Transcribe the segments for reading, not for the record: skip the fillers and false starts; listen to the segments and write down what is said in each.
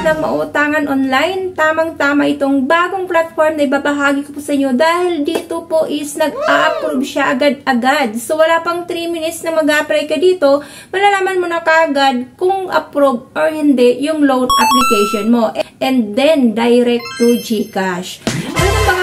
ng mautangan online, tamang-tama itong bagong platform na ibabahagi ko po sa inyo dahil dito po is nag-a-approve siya agad-agad. So wala pang 3 minutes na mag-apply ka dito, malalaman mo na kaagad kung approve or hindi yung loan application mo. And then, direct to GCash.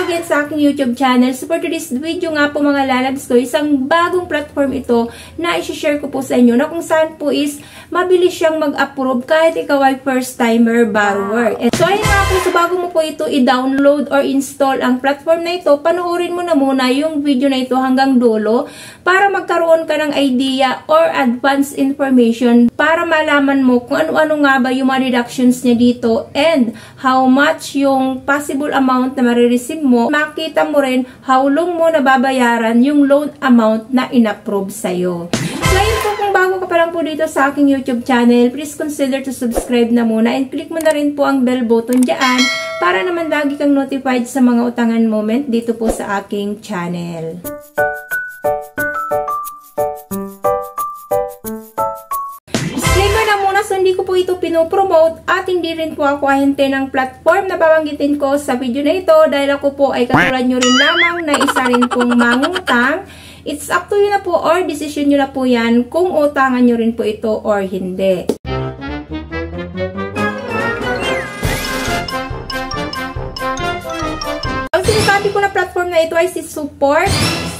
Again sa aking YouTube channel. So for today's video nga po mga lalabs ko, isang bagong platform ito na i-share ko po sa inyo na kung saan po is mabilis siyang mag-approve kahit ikaw ay first timer borrower. And so ayun nga po, so bago mo po ito i-download or install ang platform na ito, panoorin mo na muna yung video na ito hanggang dulo para magkaroon ka ng idea or advanced information para malaman mo kung ano-ano nga ba yung mga deductions niya dito and how much yung possible amount na marireceive mo, makita mo rin how long mo nababayaran yung loan amount na in-approve sa'yo. So, ayun po, kung bago ka pa lang po dito sa aking YouTube channel, please consider to subscribe na muna and click mo na rin po ang bell button dyan para naman lagi kang notified sa mga utangan moment dito po sa aking channel. So, hindi ko po ito pinopromote at hindi rin po ako ahente ng platform na babanggitin ko sa video na ito dahil ako po ay katulad nyo rin lamang na isa rin pong mangutang. It's up to you na po or decision nyo na po yan kung utangan nyo rin po ito or hindi. Ang sinasabi ko na platform na ito ay si Support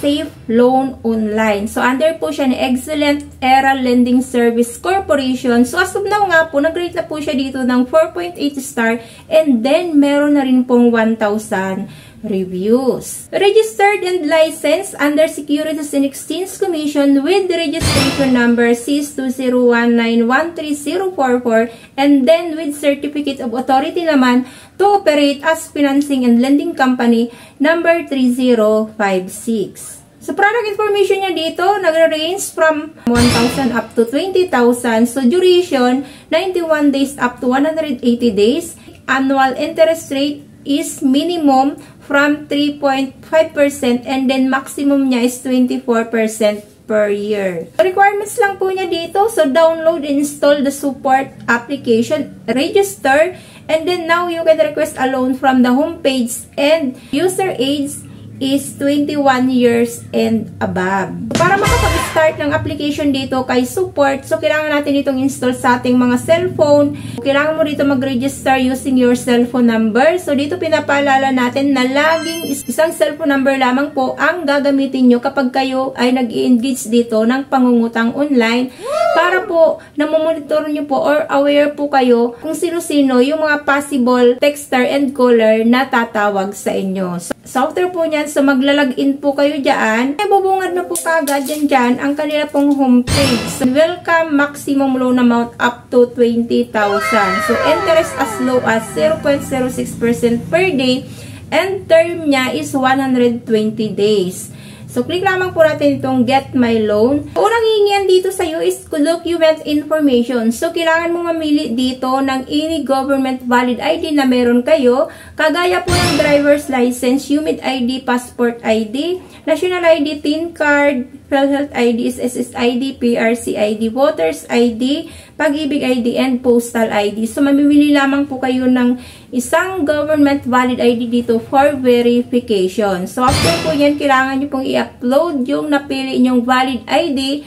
Safe Loan Online. So, under po siya ni Excellent Era Lending Service Corporation. So, as of now nga po, nag-rate na po siya dito ng 4.8 star and then meron na rin pong 1,000 reviews. Registered and licensed under Securities and Exchange Commission with the registration number CIS2019130044 and then with Certificate of Authority naman to operate as Financing and Lending Company number 3056. So, product information niya dito, nag-range from 1,000 up to 20,000. So, duration, 91 days up to 180 days. Annual interest rate is minimum from 3.5% and then maximum niya is 24% per year. Requirements lang po niya dito. So, download and install the support application, register, and then now you can request a loan from the homepage and user age is 21 years and above. Para makapag-start ng application dito kay support, so kailangan natin itong install sa ating mga cellphone. Kailangan mo dito mag-register using your cellphone number. So dito pinapaalala natin na laging isang cellphone number lamang po ang gagamitin nyo kapag kayo ay nag-i-engage dito ng pangungutang online para po namomonitor nyo po or aware po kayo kung sino-sino yung mga possible texter and caller na tatawag sa inyo. So after po niyan, so maglalagin po kayo dyan. Ay bubungad na po kagad dyan ang kanila pong homepage. So, welcome maximum loan amount up to 20,000. So interest as low as 0.06% per day and term niya is 120 days. So, click lamang po natin itong Get My Loan. Unang hihingian dito sa iyo is document information. So, kailangan mo mamili dito ng any government valid ID na meron kayo. Kagaya po ng driver's license, UMID ID, passport ID, national ID, TIN card, PhilHealth ID, SSS ID, PRC ID, Voters ID, Pag-ibig ID, and Postal ID. So, mamimili lamang po kayo ng isang government valid ID dito for verification. So, after po yan, kailangan nyo pong i-upload yung napili nyong valid ID.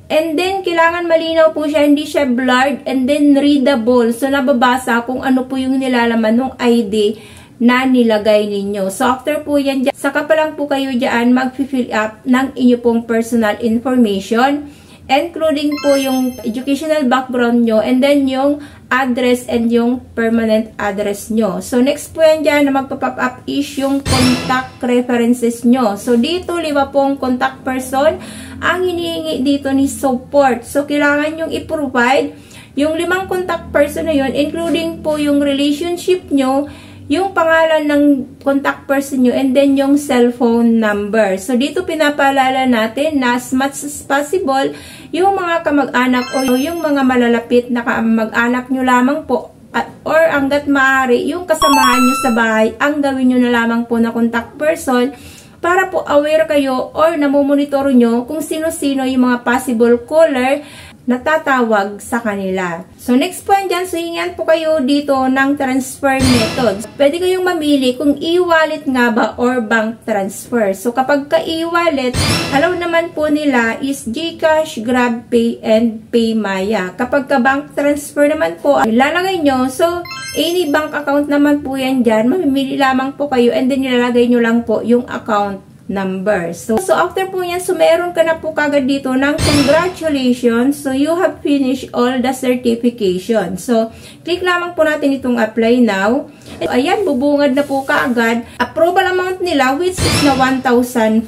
And then, kailangan malinaw po siya, hindi siya blurred, and then readable. So, nababasa kung ano po yung nilalaman ng ID na nilagay ninyo. So, after po yan, saka pa lang po kayo dyan mag-fill up ng inyo pong personal information, including po yung educational background nyo, and then yung address and yung permanent address nyo. So, next po yan dyan na magpa-pop up is yung contact references nyo. So, dito, 5 pong contact person ang hinihingi dito ni support. So, kailangan yung i-provide yung 5 contact person na yun, including po yung relationship nyo, yung pangalan ng contact person nyo, and then yung cellphone number. So, dito pinapaalala natin na as much as possible, yung mga kamag-anak o yung mga malalapit na kamag-anak nyo lamang po, or hanggat maaari, yung kasamahan nyo sa bahay, ang gawin nyo na lamang po na contact person para po aware kayo or namomonitor nyo kung sino-sino yung mga possible caller natatawag sa kanila. So, next point dyan, so hingan po kayo dito ng transfer method. Pwede kayong mamili kung e-wallet nga ba or bank transfer. So, kapag ka e-wallet, allow naman po nila is GCash, GrabPay, and PayMaya. Kapag ka bank transfer naman po, ilalagay nyo. So, any bank account naman po yan dyan. Mamimili lamang po kayo and then nilalagay nyo lang po yung account number. So after po yan, so meron ka na po kagad dito ng congratulations. So, you have finished all the certification. So, click lamang po natin itong apply now. Ayan, bubungad na po kaagad. Approval amount nila which is na 1,500.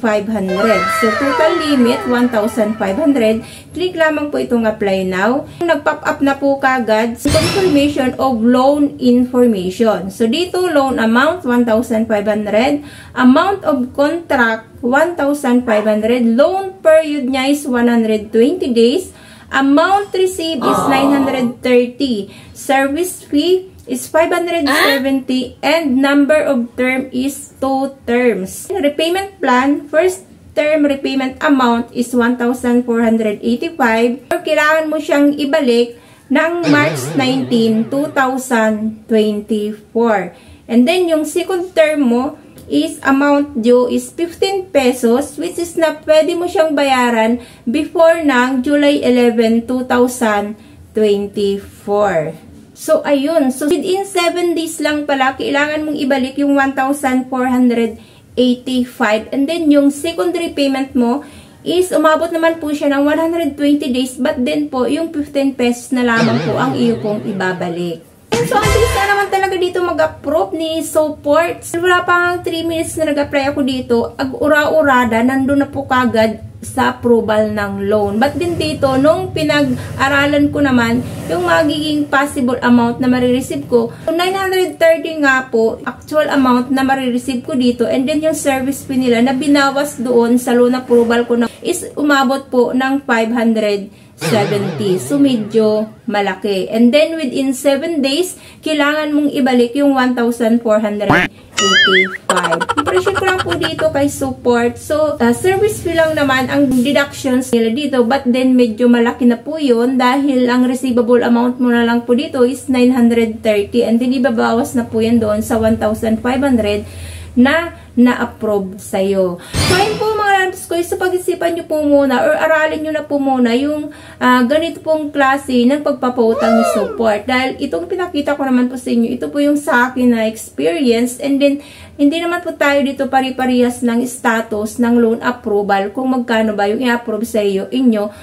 So, total limit 1,500. Click lamang po itong apply now. Nag-pop up na po kaagad confirmation of loan information. So, dito loan amount 1,500. Amount of contract 1,500. Loan period niya is 120 days. Amount received is 930. Service fee is 570 and number of term is 2 terms. Repayment plan, first term repayment amount is 1,485. Or kailangan mo siyang ibalik ng March 19, 2024. And then yung second term mo is amount due is 15 pesos which is na pwede mo siyang bayaran before ng July 11, 2024. So, ayun. So, within 7 days lang pala, kailangan mong ibalik yung 1,485. And then, yung secondary payment mo is umabot naman po siya ng 120 days. But then po, yung 15 pesos na lamang po ang iyo pong ibabalik. So, ang bilis na naman talaga dito mag-approve ni support. Wala pang 3 minutes na nag-apply ako dito. Ag-ura-urada, nandun na po kagad sa approval ng loan. But din dito, nung pinag-aralan ko naman, yung magiging possible amount na marireceive ko, 930 nga po, actual amount na marireceive ko dito. And then yung service fee nila na binawas doon sa loan approval ko na is umabot po ng 570. So, medyo malaki. And then, within 7 days, kailangan mong ibalik yung 1,485. Impression ko lang po dito kay support. So, service fee lang naman ang deductions nila dito. But then, medyo malaki na po yun dahil ang receivable amount mo na lang po dito is 930. And then, ibabawas na po yan doon sa 1,500 na na-approve sa'yo. So, ayun po mga lalabs ko, so pag-isipan nyo po muna or aralin nyo na po muna yung ganito pong klase ng pagpapautang ni support. Dahil itong pinakita ko naman po sa inyo, ito po yung sa akin na experience and then hindi naman po tayo dito pari-parihas ng status ng loan approval kung magkano ba yung i-approve sa inyo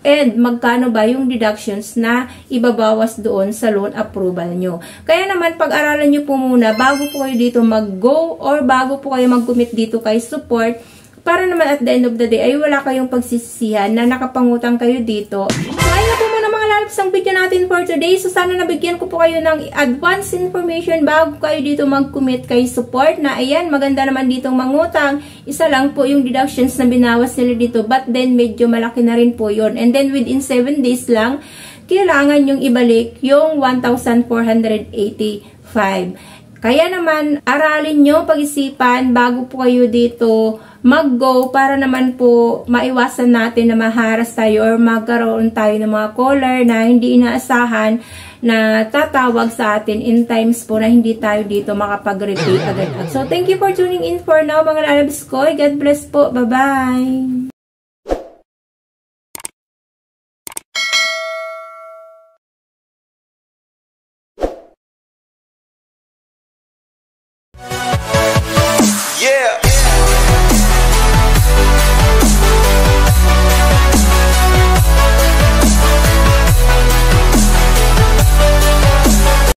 and magkano ba yung deductions na ibabawas doon sa loan approval nyo. Kaya naman, pag-aralan nyo po muna bago po kayo dito mag-go or bago po kayo mag-commit dito kay support para naman at the end of the day ay wala kayong pagsisisihan na nakapangutang kayo dito. Ayun na po muna mga lalabs ang video natin for today. So, sana nabigyan ko po kayo ng advance information bago kayo dito mag-commit kay support na ayan, maganda naman ditong mangutang. Isa lang po yung deductions na binawas nila dito but then medyo malaki na rin po yun. And then within 7 days lang, kailangan yung ibalik yung 1,485. Kaya naman, aralin nyo, pag-isipan bago po kayo dito mag-go para naman po maiwasan natin na maharas tayo or magkaroon tayo ng mga caller na hindi inaasahan na tatawag sa atin in times po na hindi tayo dito makapag-repeat agad. So, thank you for tuning in for now mga lalabs ko. God bless po. Bye-bye!